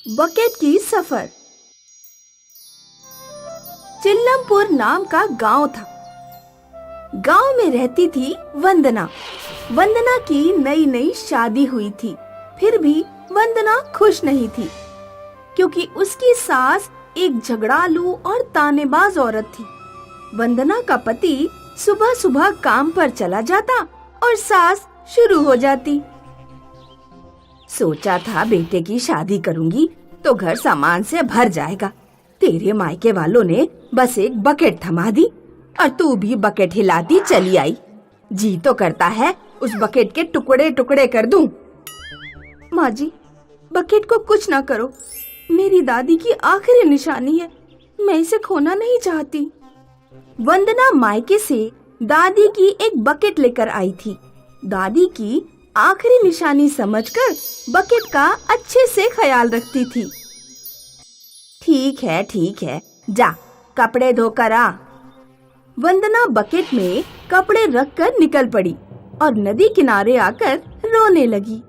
Bucket की सफर। चिल्लमपुर नाम का गांव था। गांव में रहती थी वंदना। वंदना की नई नई शादी हुई थी। फिर भी वंदना खुश नहीं थी, क्योंकि उसकी सास एक झगड़ालू और तानेबाज औरत थी। वंदना का पति सुबह सुबह काम पर चला जाता और सास शुरू हो जाती। सोचा था बेटे की शादी करूंगी तो घर सामान से भर जाएगा। तेरे मायके वालों ने बस एक बकेट थमा दी और तू भी बकेट हिलाती चली आई। जी तो करता है उस बकेट के टुकड़े टुकड़े कर दूं। माँ जी, बकेट को कुछ ना करो। मेरी दादी की आखिरी निशानी है, मैं इसे खोना नहीं चाहती। वंदना मायके से दादी की एक बकेट लेकर आई थी। दादी की आखिरी निशानी समझकर बकेट का अच्छे से ख्याल रखती थी। ठीक है, जा कपड़े धोकर आ। वंदना बकेट में कपड़े रखकर निकल पड़ी और नदी किनारे आकर रोने लगी।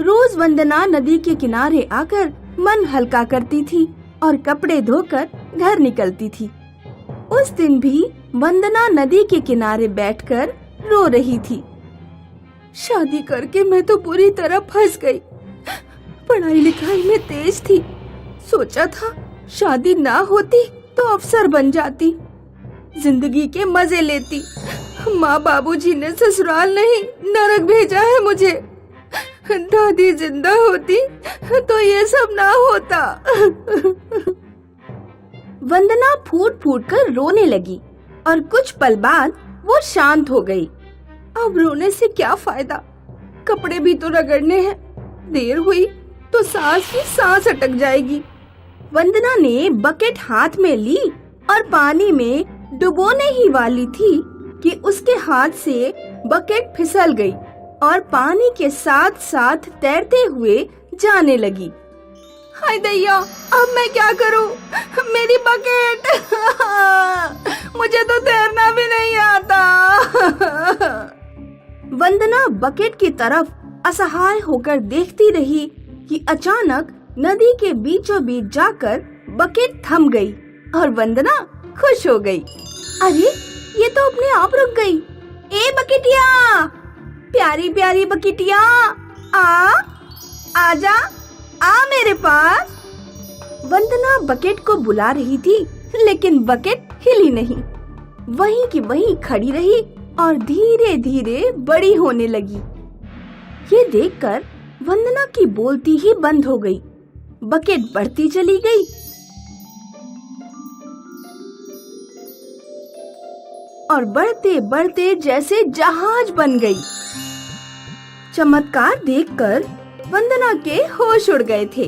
रोज वंदना नदी के किनारे आकर मन हल्का करती थी और कपड़े धोकर घर निकलती थी। उस दिन भी वंदना नदी के किनारे बैठकर रो रही थी। शादी करके मैं तो पूरी तरह फंस गई। पढ़ाई लिखाई में तेज थी। सोचा था शादी ना होती तो अफसर बन जाती, जिंदगी के मजे लेती। माँ बाबूजी ने ससुराल नहीं नरक भेजा है मुझे। दादी जिंदा होती तो ये सब ना होता। वंदना फूट फूट कर रोने लगी और कुछ पल बाद वो शांत हो गई। अब रोने से क्या फायदा, कपड़े भी तो रगड़ने हैं। देर हुई तो सास की सांस अटक जाएगी। वंदना ने बकेट हाथ में ली और पानी में डुबोने ही वाली थी कि उसके हाथ से बकेट फिसल गई और पानी के साथ साथ तैरते हुए जाने लगी। हाय दैया, अब मैं क्या करूं? मेरी बकेट! मुझे तो तैरना भी नहीं आता। वंदना बकेट की तरफ असहाय होकर देखती रही कि अचानक नदी के बीचों बीच जाकर बकेट थम गई और वंदना खुश हो गई। अरे, ये तो अपने आप रुक गई। ए बकेटिया, प्यारी प्यारी बकेटिया, आजा, आ मेरे पास। वंदना बकेट को बुला रही थी, लेकिन बकेट हिली नहीं। वहीं की वहीं खड़ी रही और धीरे धीरे बड़ी होने लगी। ये देखकर वंदना की बोलती ही बंद हो गई। बकेट बढ़ती चली गई और बढ़ते बढ़ते जैसे जहाज बन गई। चमत्कार देखकर वंदना के होश उड़ गए थे।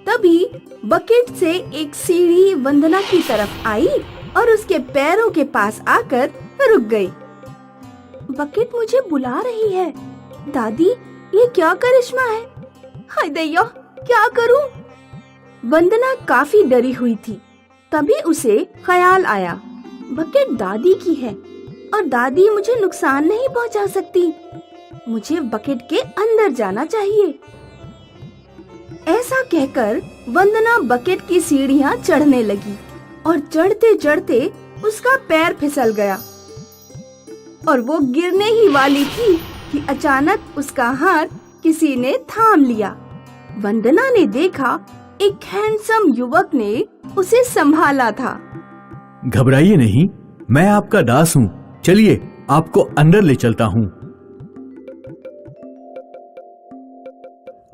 तभी बकेट से एक सीढ़ी वंदना की तरफ आई और उसके पैरों के पास आकर रुक गई। बकेट मुझे बुला रही है। दादी, ये क्या करिश्मा है? हाय दैया, क्या करूं? वंदना काफी डरी हुई थी। तभी उसे ख्याल आया, बकेट दादी की है और दादी मुझे नुकसान नहीं पहुंचा सकती। मुझे बकेट के अंदर जाना चाहिए। ऐसा कहकर वंदना बकेट की सीढ़ियां चढ़ने लगी और चढ़ते चढ़ते उसका पैर फिसल गया और वो गिरने ही वाली थी कि अचानक उसका हाथ किसी ने थाम लिया। वंदना ने देखा एक हैंडसम युवक ने उसे संभाला था। घबराइए नहीं, मैं आपका दास हूँ। चलिए, आपको अंदर ले चलता हूँ।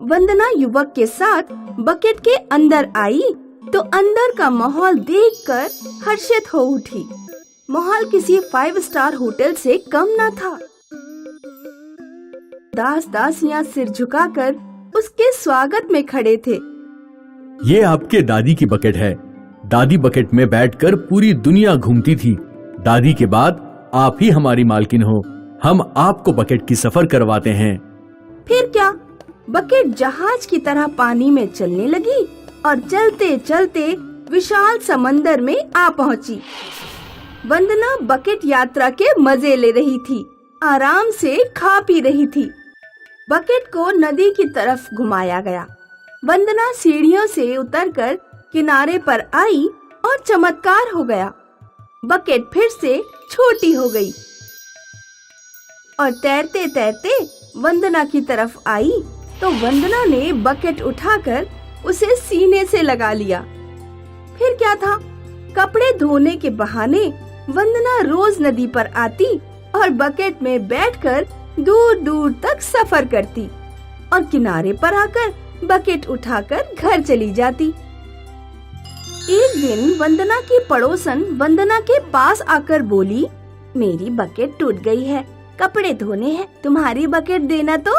वंदना युवक के साथ बकेट के अंदर आई तो अंदर का माहौल देखकर हर्षित हो उठी। माहौल किसी 5 स्टार होटल से कम न था। दास दासियां सिर झुकाकर उसके स्वागत में खड़े थे। ये आपके दादी की बकेट है। दादी बकेट में बैठकर पूरी दुनिया घूमती थी। दादी के बाद आप ही हमारी मालकिन हो। हम आपको बकेट की सफर करवाते हैं। फिर क्या, बकेट जहाज की तरह पानी में चलने लगी और चलते चलते विशाल समंदर में आ पहुंची। वंदना बकेट यात्रा के मजे ले रही थी, आराम से खा पी रही थी। बकेट को नदी की तरफ घुमाया गया। वंदना सीढ़ियों से उतरकर किनारे पर आई और चमत्कार हो गया। बकेट फिर से छोटी हो गई और तैरते तैरते वंदना की तरफ आई तो वंदना ने बकेट उठाकर उसे सीने से लगा लिया। फिर क्या था, कपड़े धोने के बहाने वंदना रोज नदी पर आती और बकेट में बैठकर दूर दूर तक सफर करती और किनारे पर आकर बकेट उठाकर घर चली जाती। एक दिन वंदना की पड़ोसन वंदना के पास आकर बोली, मेरी बकेट टूट गई है, कपड़े धोने हैं, तुम्हारी बकेट देना तो।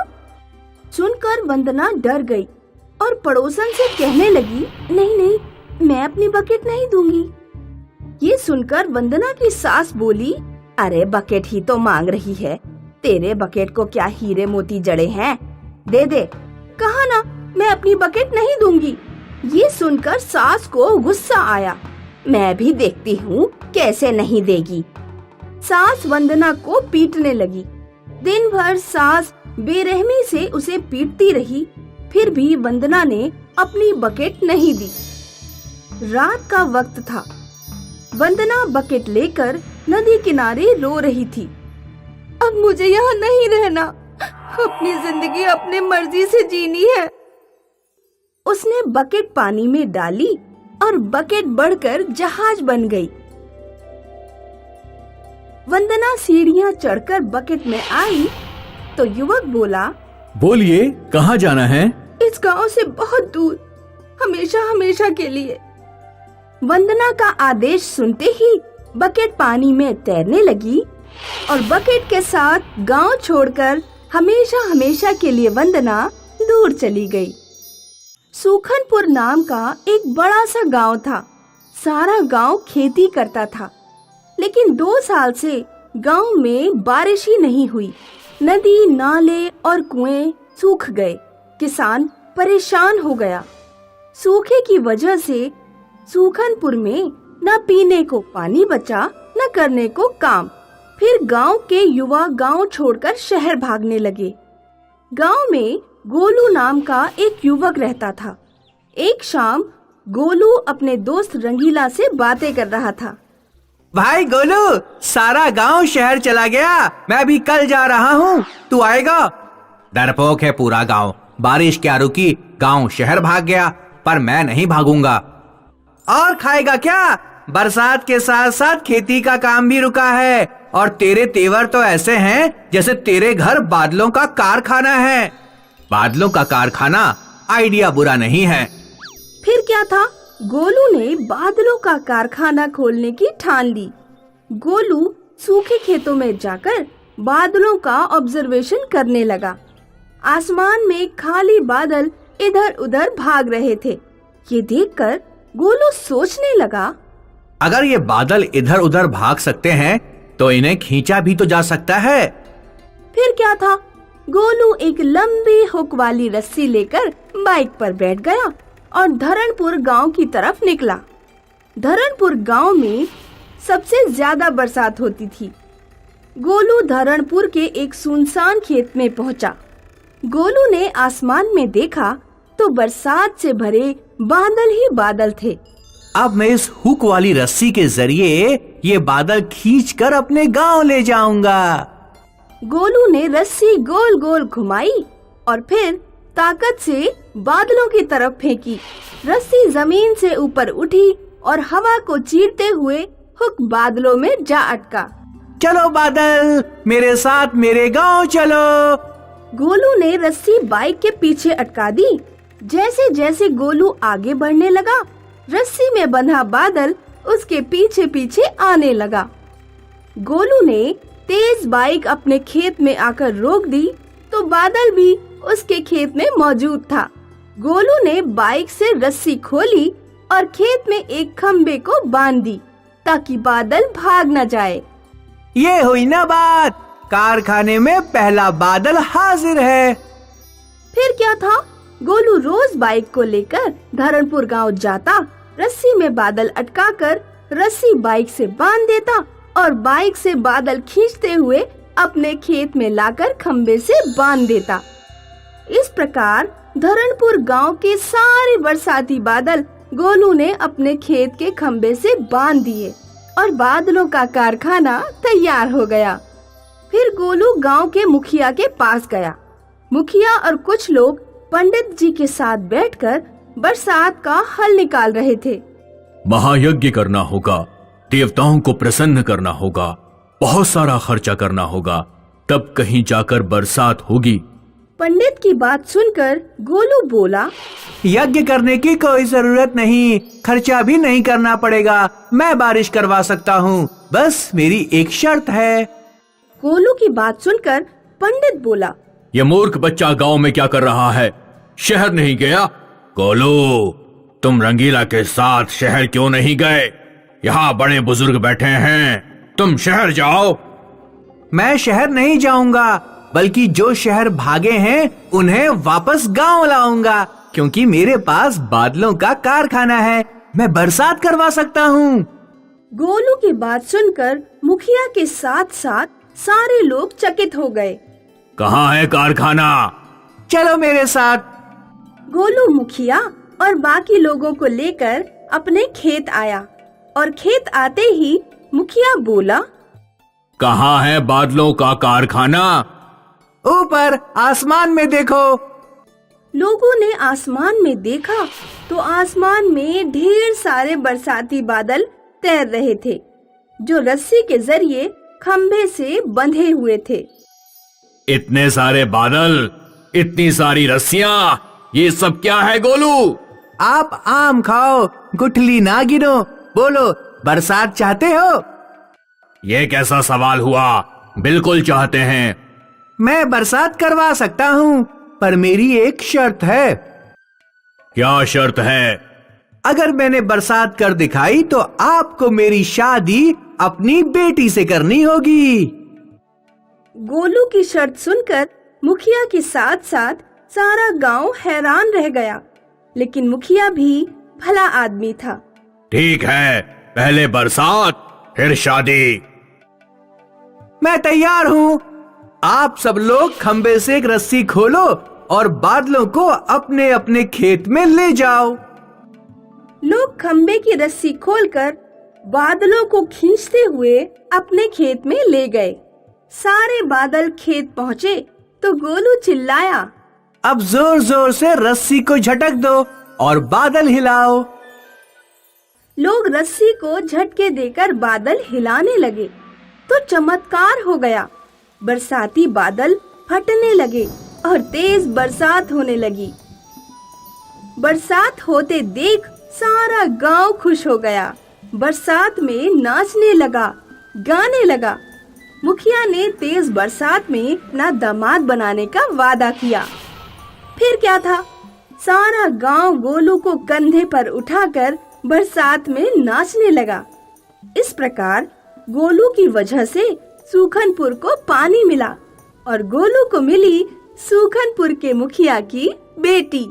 सुनकर वंदना डर गई और पड़ोसन से कहने लगी, नहीं नहीं, मैं अपनी बकेट नहीं दूंगी। ये सुनकर वंदना की सास बोली, अरे बकेट ही तो मांग रही है, तेरे बकेट को क्या हीरे मोती जड़े हैं, दे दे। कहा ना, मैं अपनी बकेट नहीं दूंगी। ये सुनकर सास को गुस्सा आया, मैं भी देखती हूँ कैसे नहीं देगी। सास वंदना को पीटने लगी। दिन भर सास बेरहमी से उसे पीटती रही, फिर भी वंदना ने अपनी बकेट नहीं दी। रात का वक्त था। वंदना बकेट लेकर नदी किनारे रो रही थी। अब मुझे यहाँ नहीं रहना, अपनी जिंदगी अपने मर्जी से जीनी है। उसने बकेट पानी में डाली और बकेट बढ़कर जहाज बन गई। वंदना सीढ़ियाँ चढ़कर बकेट में आई तो युवक बोला, बोलिए, कहाँ जाना है? इस गांव से बहुत दूर, हमेशा हमेशा के लिए। वंदना का आदेश सुनते ही बकेट पानी में तैरने लगी और बकेट के साथ गांव छोड़कर हमेशा हमेशा के लिए वंदना दूर चली गई। सूखनपुर नाम का एक बड़ा सा गांव था। सारा गांव खेती करता था, लेकिन 2 साल से गांव में बारिश ही नहीं हुई। नदी, नाले और कुएं सूख गए। किसान परेशान हो गया। सूखे की वजह से सूखनपुर में न पीने को पानी बचा, न करने को काम। फिर गांव के युवा गांव छोड़कर शहर भागने लगे। गांव में गोलू नाम का एक युवक रहता था। एक शाम गोलू अपने दोस्त रंगीला से बातें कर रहा था। भाई गोलू, सारा गांव शहर चला गया, मैं भी कल जा रहा हूँ, तू आएगा? डरपोक है पूरा गांव, बारिश क्या रुकी, गांव शहर भाग गया, पर मैं नहीं भागूंगा। और खाएगा क्या? बरसात के साथ साथ खेती का काम भी रुका है, और तेरे तेवर तो ऐसे हैं जैसे तेरे घर बादलों का कारखाना है। बादलों का कारखाना आइडिया बुरा नहीं है। फिर क्या था, गोलू ने बादलों का कारखाना खोलने की ठान ली। गोलू सूखे खेतों में जाकर बादलों का ऑब्जर्वेशन करने लगा। आसमान में खाली बादल इधर उधर भाग रहे थे। ये देखकर गोलू सोचने लगा, अगर ये बादल इधर उधर भाग सकते हैं तो इन्हें खींचा भी तो जा सकता है। फिर क्या था, गोलू एक लंबी हुक वाली रस्सी लेकर बाइक पर बैठ गया और धरणपुर गांव की तरफ निकला। धरणपुर गांव में सबसे ज्यादा बरसात होती थी। गोलू धरणपुर के एक सुनसान खेत में पहुंचा। गोलू ने आसमान में देखा तो बरसात से भरे बादल ही बादल थे। अब मैं इस हुक वाली रस्सी के जरिए ये बादल खींचकर अपने गांव ले जाऊंगा। गोलू ने रस्सी गोल गोल घुमाई और फिर ताकत से बादलों की तरफ फेंकी। रस्सी जमीन से ऊपर उठी और हवा को चीरते हुए हुक बादलों में जा अटका। चलो बादल, मेरे साथ मेरे गांव चलो। गोलू ने रस्सी बाइक के पीछे अटका दी। जैसे जैसे गोलू आगे बढ़ने लगा, रस्सी में बंधा बादल उसके पीछे पीछे आने लगा। गोलू ने तेज बाइक अपने खेत में आकर रोक दी तो बादल भी उसके खेत में मौजूद था। गोलू ने बाइक से रस्सी खोली और खेत में एक खम्बे को बांध दी ताकि बादल भाग न जाए। ये हुई ना बात, कारखाने में पहला बादल हाजिर है। फिर क्या था, गोलू रोज बाइक को लेकर धरणपुर गांव जाता, रस्सी में बादल अटकाकर रस्सी बाइक से बांध देता और बाइक से बादल खींचते हुए अपने खेत में लाकर खम्बे से बांध देता। इस प्रकार धरणपुर गांव के सारे बरसाती बादल गोलू ने अपने खेत के खम्भे से बांध दिए और बादलों का कारखाना तैयार हो गया। फिर गोलू गांव के मुखिया के पास गया। मुखिया और कुछ लोग पंडित जी के साथ बैठकर बरसात का हल निकाल रहे थे। महायज्ञ करना होगा, देवताओं को प्रसन्न करना होगा, बहुत सारा खर्चा करना होगा, तब कहीं जाकर बरसात होगी। पंडित की बात सुनकर गोलू बोला, यज्ञ करने की कोई जरूरत नहीं, खर्चा भी नहीं करना पड़ेगा, मैं बारिश करवा सकता हूँ, बस मेरी एक शर्त है। गोलू की बात सुनकर पंडित बोला, ये मूर्ख बच्चा गांव में क्या कर रहा है, शहर नहीं गया? गोलू, तुम रंगीला के साथ शहर क्यों नहीं गए? यहाँ बड़े बुजुर्ग बैठे हैं, तुम शहर जाओ। मैं शहर नहीं जाऊंगा, बल्कि जो शहर भागे हैं उन्हें वापस गांव लाऊंगा, क्योंकि मेरे पास बादलों का कारखाना है, मैं बरसात करवा सकता हूँ। गोलू की बात सुनकर मुखिया के साथ साथ सारे लोग चकित हो गए। कहाँ है कारखाना? चलो मेरे साथ। गोलू मुखिया और बाकी लोगों को लेकर अपने खेत आया और खेत आते ही मुखिया बोला, कहाँ है बादलों का कारखाना? ऊपर आसमान में देखो। लोगों ने आसमान में देखा तो आसमान में ढेर सारे बरसाती बादल तैर रहे थे, जो रस्सी के जरिए खम्भे से बंधे हुए थे। इतने सारे बादल, इतनी सारी रस्सियां, ये सब क्या है गोलू? आप आम खाओ, गुठली ना गिनो, बोलो बरसात चाहते हो? ये कैसा सवाल हुआ? बिल्कुल चाहते हैं। मैं बरसात करवा सकता हूँ, पर मेरी एक शर्त है। क्या शर्त है? अगर मैंने बरसात कर दिखाई तो आपको मेरी शादी अपनी बेटी से करनी होगी। गोलू की शर्त सुनकर मुखिया के साथ साथ सारा गांव हैरान रह गया, लेकिन मुखिया भी भला आदमी था। ठीक है, पहले बरसात फिर शादी। मैं तैयार हूँ। आप सब लोग खम्बे से एक रस्सी खोलो और बादलों को अपने अपने खेत में ले जाओ। लोग खम्बे की रस्सी खोलकर बादलों को खींचते हुए अपने खेत में ले गए। सारे बादल खेत पहुँचे तो गोलू चिल्लाया, अब जोर जोर से रस्सी को झटक दो और बादल हिलाओ। लोग रस्सी को झटके देकर बादल हिलाने लगे तो चमत्कार हो गया। बरसाती बादल फटने लगे और तेज बरसात होने लगी। बरसात होते देख सारा गांव खुश हो गया। बरसात में नाचने लगा, गाने लगा। मुखिया ने तेज बरसात में अपना दामाद बनाने का वादा किया। फिर क्या था, सारा गांव गोलू को कंधे पर उठाकर बरसात में नाचने लगा। इस प्रकार गोलू की वजह से सूखनपुर को पानी मिला और गोलू को मिली सूखनपुर के मुखिया की बेटी।